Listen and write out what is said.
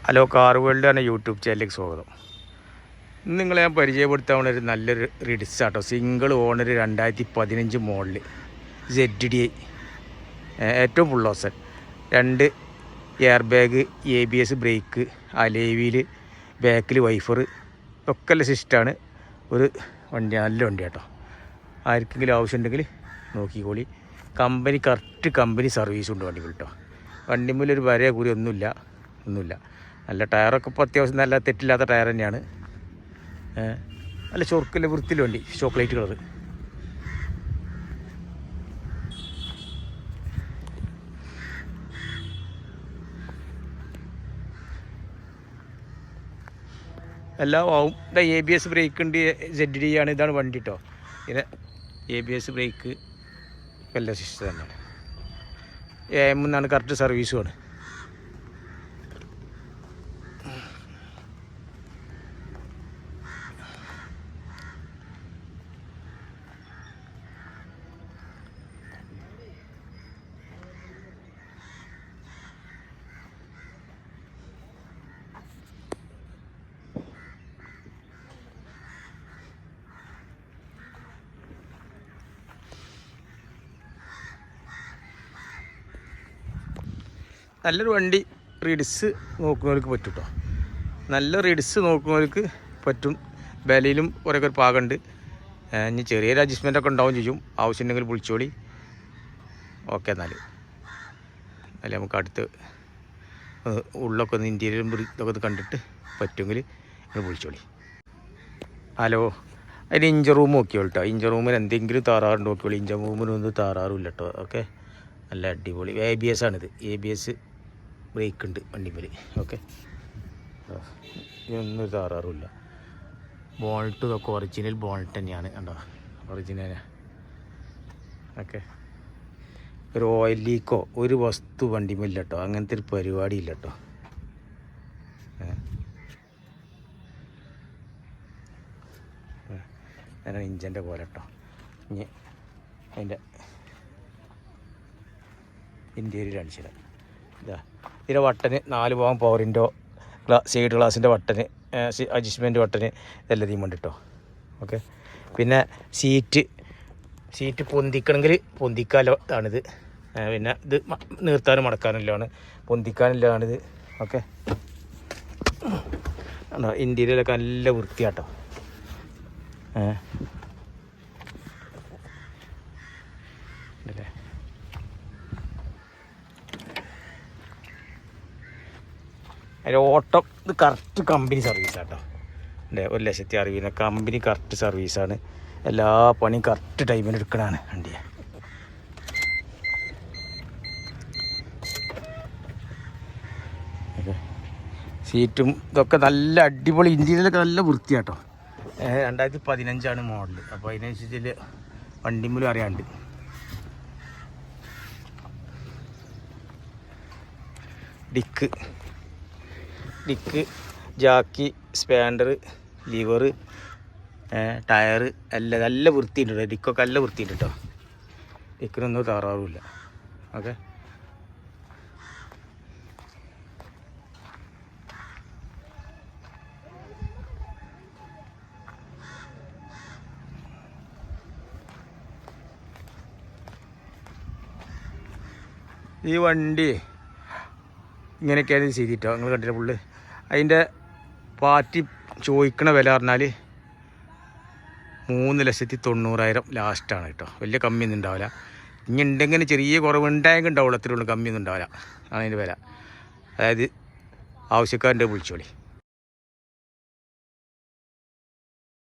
Hello car world എന്ന YouTube ചാനലിലേക്ക് സ്വാഗതം. ഇന്ന് നിങ്ങളെ ഞാൻ പരിചയപ്പെടുത്താവുന്ന ഒരു നല്ലൊരു Ritz auto. Single owner 2015 model ZDI, ഏറ്റവും full option, 2 air bag, ABS brake, alloy, ബാക്കിൽ വൈഫർ ഒക്കെ ഉള്ള സിസ്റ്റമാണ്. ഒരു വണ്ടി, നല്ല വണ്ടി കേട്ടോ. ആർക്കെങ്കിലും ആവശ്യമുണ്ടെങ്കിൽ നോക്കിക്കോളി. കറക്റ്റ് കമ്പനി സർവീസ് ഉണ്ട് വണ്ടി കേട്ടോ. വണ്ടിമുല്ലൊരു വരയ കൂടി ഒന്നുമില്ല. നല്ല ടയറൊക്കെ ഇപ്പോൾ അത്യാവശ്യം നല്ല തെറ്റില്ലാത്ത ടയർ തന്നെയാണ്. നല്ല ചൊറുക്കല്ല വൃത്തിയിൽ വണ്ടി, ചോക്ലേറ്റ് കളർ. എല്ലാം ആവും. ഇതാ ABS ബ്രേക്ക് ഉണ്ട്, ZDI ആണ്. ഇതാണ് വണ്ടി കേട്ടോ. ഇത് ABS ബ്രേക്ക് എല്ലാ സിസ്റ്റം തന്നെയാണ്. AM എന്നാണ് കറക്റ്റ് സർവീസുമാണ്. നല്ലൊരു വണ്ടി റിഡ്സ് നോക്കുന്നവർക്ക് പറ്റും കേട്ടോ. നല്ല റിഡ്സ് നോക്കുന്നവർക്ക് പറ്റും. വിലയിലും കുറേയൊക്കെ ഒരു പാകമുണ്ട്. ഇനി ചെറിയൊരു അഡ്ജസ്റ്റ്മെൻറ്റൊക്കെ ഉണ്ടാവും ചെയ്യും. ആവശ്യമുണ്ടെങ്കിൽ വിളിച്ചോളി. ഓക്കെ, എന്നാൽ നമുക്ക് അടുത്ത് ഉള്ളൊക്കെ ഒന്ന് ഇൻറ്റീരിയറും ഇതൊക്കെ കണ്ടിട്ട് പറ്റുമെങ്കിൽ നിങ്ങൾ വിളിച്ചോളി. ഹലോ, അതിന് ഇഞ്ചർ റൂം നോക്കിയോളൂ കേട്ടോ. ഇഞ്ചർ റൂമിൽ എന്തെങ്കിലും താറാറുണ്ട് നോക്കിയോളി. ഇഞ്ചർ റൂമിനൊന്നും താറാറുമില്ല കേട്ടോ. ഓക്കെ, നല്ല അടിപൊളി ABS ആണിത്. ABS ബ്രേക്ക് ഉണ്ട് വണ്ടിമേൽ. ഓക്കെ, ഇതൊന്നും താറാറുമില്ല. ബോൾട്ട് ഇതൊക്കെ ഒറിജിനൽ ബോൾട്ട് തന്നെയാണ് കണ്ടോ, ഒറിജിനൽ. ഓക്കെ, ഒരു ഓയിൽ ലീക്കോ ഒരു വസ്തു വണ്ടിമേലില്ല കേട്ടോ. അങ്ങനത്തെ ഒരു പരിപാടിയില്ല കേട്ടോ. അങ്ങനെ ഇഞ്ചിൻ്റെ പോലെ കേട്ടോ. ഇനി അതിൻ്റെ ഇൻറ്റീരിയർ കാണിച്ചില്ല. ഇതാ ഇതിൻ്റെ ബട്ടന് 4 ഭാഗം പവറിൻ്റോ, സൈഡ് ഗ്ലാസിൻ്റെ ബട്ടന്, അഡ്ജസ്റ്റ്മെൻറ്റ് ബട്ടന് ഇതെല്ലാം തീം ഉണ്ട് കേട്ടോ. ഓക്കെ, പിന്നെ സീറ്റ് പൊന്തിക്കണമെങ്കിൽ പൊന്തിക്കാലോ ആണിത്. പിന്നെ ഇത് നിർത്താനും മടക്കാനുള്ളതാണ്, പൊന്തിക്കാനുള്ളതാണിത്. ഓക്കെ, ഇൻറ്റീരിയലൊക്കെ നല്ല വൃത്തിയാട്ടോ. അല്ലേ, അതിൻ്റെ ഓട്ടം ഇത് കറക്റ്റ് കമ്പനി സർവീസാട്ടോ. അല്ലേ, 1,60,000 കമ്പനി കറക്റ്റ് സർവീസാണ്. എല്ലാ പണിയും കറക്റ്റ് ടൈമിന് എടുക്കണതാണ് വണ്ടിയെ. ഓക്കെ, സീറ്റും ഇതൊക്കെ നല്ല അടിപൊളി. ഇൻറ്റീരിയലൊക്കെ നല്ല വൃത്തിയാട്ടോ. 2015 മോഡൽ. അപ്പോൾ അതിനനുസരിച്ച് വണ്ടിമൂലം അറിയാണ്ട്. ഡിക്ക്, ജാക്കി, സ്പാൻഡർ, ലിവർ, ടയർ എല്ലാം നല്ല വൃത്തിയുണ്ട് കേട്ടോ. ഡിക്കൊക്കെ നല്ല വൃത്തിയുണ്ട് കേട്ടോ. ഡിക്കിനൊന്നും താറാറുമില്ല. ഓക്കെ, ഈ വണ്ടി ഇങ്ങനെയൊക്കെയാണ് ചെയ്തിട്ടോ. നിങ്ങൾ കണ്ടില്ല ഫുള്ള്. അതിൻ്റെ പാർട്ടി ചോദിക്കണ വില പറഞ്ഞാൽ 3,90,000 ലാസ്റ്റാണ് കേട്ടോ. വലിയ കമ്മിയൊന്നും ഉണ്ടാവില്ല. ഇനി ഉണ്ടെങ്കിൽ ചെറിയ കുറവുണ്ടായെങ്കിൽ ഉണ്ടാവുള്ളൂ. അത്രയുള്ളൂ, കമ്മിയൊന്നും ഉണ്ടാവില്ല. ആണ് അതിൻ്റെ വില. അതായത് ആവശ്യക്കാരൻ്റെ വിളിച്ചോളി.